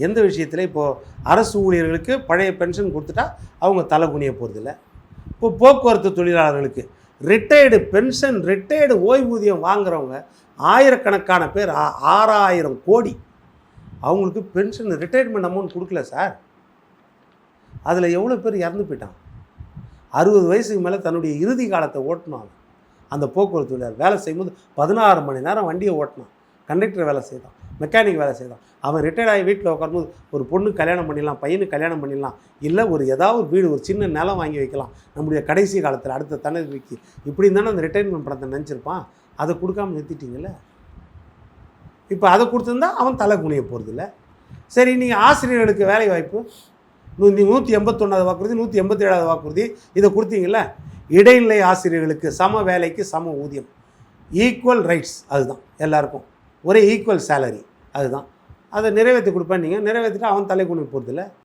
எந்த விஷயத்தில் இப்போது அரசு ஊழியர்களுக்கு பழைய பென்ஷன் கொடுத்துட்டா அவங்க தலை குனிய போகிறதில்ல. இப்போ போக்குவரத்து தொழிலாளர்களுக்கு ரிட்டையர்டு பென்ஷன் ரிட்டையர்டு ஓய்வூதியம் வாங்குறவங்க ஆயிரக்கணக்கான பேர் 6000 கோடி அவங்களுக்கு பென்ஷன் ரிட்டையர்மெண்ட் அமௌண்ட் கொடுக்கல சார். அதில் எவ்வளோ பேர் இறந்து போயிட்டான். 60 வயசுக்கு மேலே தன்னுடைய இறுதி காலத்தை ஓட்டினான். அந்த போக்குவரத்து தொழிலாளர் வேலை செய்யும்போது 16 மணி நேரம் வண்டியை ஓட்டினான். கண்டக்டர் வேலை செய்தான், மெக்கானிக் வேலை செய்தான். அவன் ரிட்டையர்ட் ஆகி வீட்டில் உட்காரும்போது ஒரு பொண்ணுக்கு கல்யாணம் பண்ணிடலாம், பையனுக்கு கல்யாணம் பண்ணிடலாம், இல்லை ஒரு ஏதாவது வீடு ஒரு சின்ன நிலம் வாங்கி வைக்கலாம் நம்முடைய கடைசி காலத்தில் அடுத்த தலைவிக்கு, இப்படி இருந்தாலும் அந்த ரிட்டையர்மெண்ட் பணத்தை நினச்சிருப்பான். அதை கொடுக்காமல் நிறுத்திட்டீங்கல்ல. இப்போ அதை கொடுத்துருந்தா அவன் தலை குனிய போகிறதில்ல. சரி, நீங்கள் ஆசிரியர்களுக்கு வேலை வாய்ப்பு 181வது வாக்குறுதி 187வது வாக்குறுதி இதை கொடுத்தீங்கல்ல. இடைநிலை ஆசிரியர்களுக்கு சம வேலைக்கு சம ஊதியம், ஈக்குவல் ரைட்ஸ், அதுதான் எல்லாருக்கும் ஒரே ஈக்குவல் சேலரி, அதுதான். அதை நிறைவேற்றி கொடுப்பேன். நீங்கள் நிறைவேற்றிட்டு அவன் தலை குனிய போகிறதில்ல.